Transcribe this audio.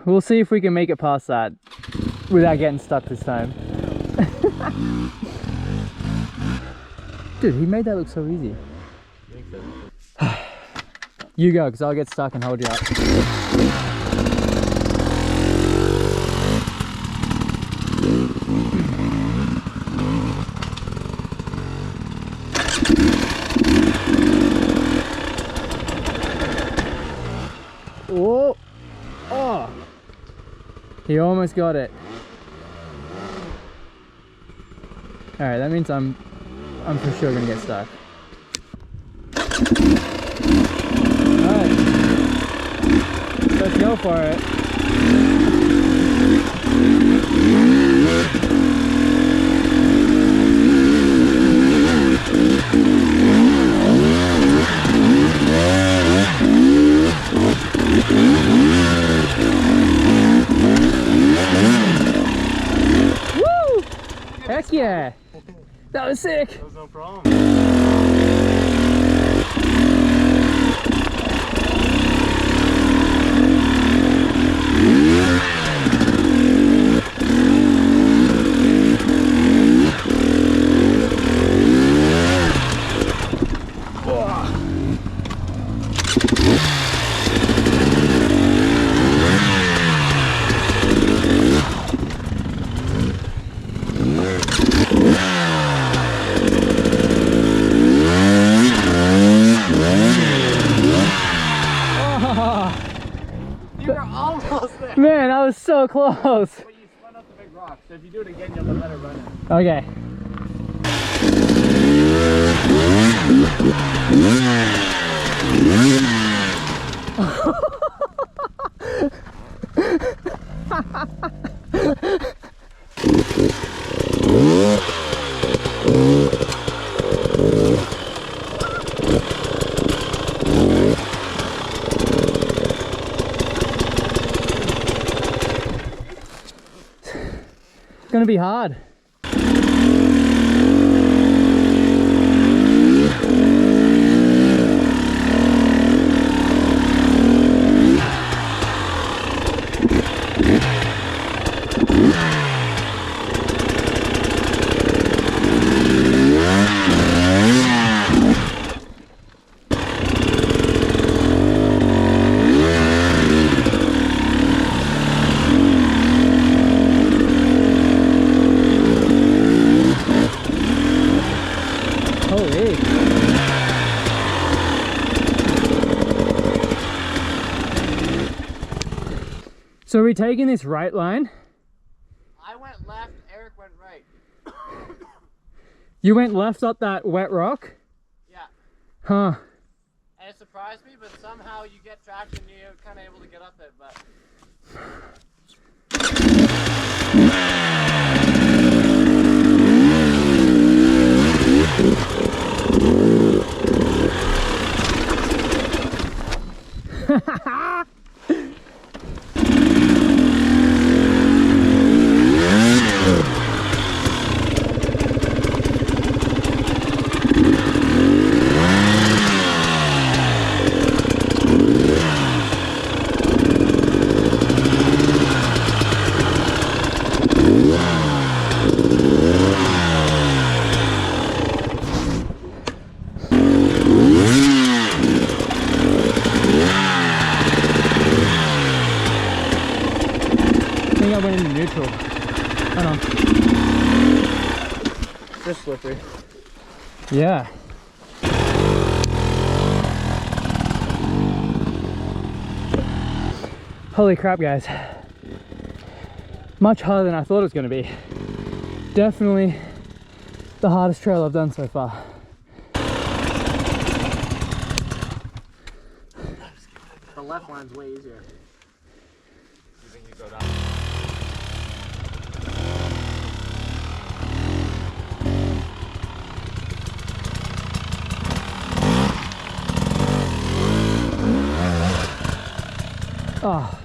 We'll see if we can make it past that without getting stuck this time. Dude, he made that look so easy. You go, because I'll get stuck and hold you up. Whoa! Oh! He almost got it. Alright, that means I'm for sure gonna get stuck. Alright. Let's go for it. Woo! Heck yeah! That was sick! That was no problem. You were almost there. Man, I was so close. But you spun up the big rock, so if you do it again, you'll have a better run it. Okay. It's gonna be hard. Holy. So are we taking this right line? I went left, Eric went right. You went left up that wet rock? Yeah. Huh. And it surprised me, but somehow you get traction and you're kind of able to get up it, but... I went into neutral. Oh no. Just slippery. Yeah. Holy crap, guys. Much harder than I thought it was going to be. Definitely the hardest trail I've done so far. The left line's way easier. You think you go down? Oh.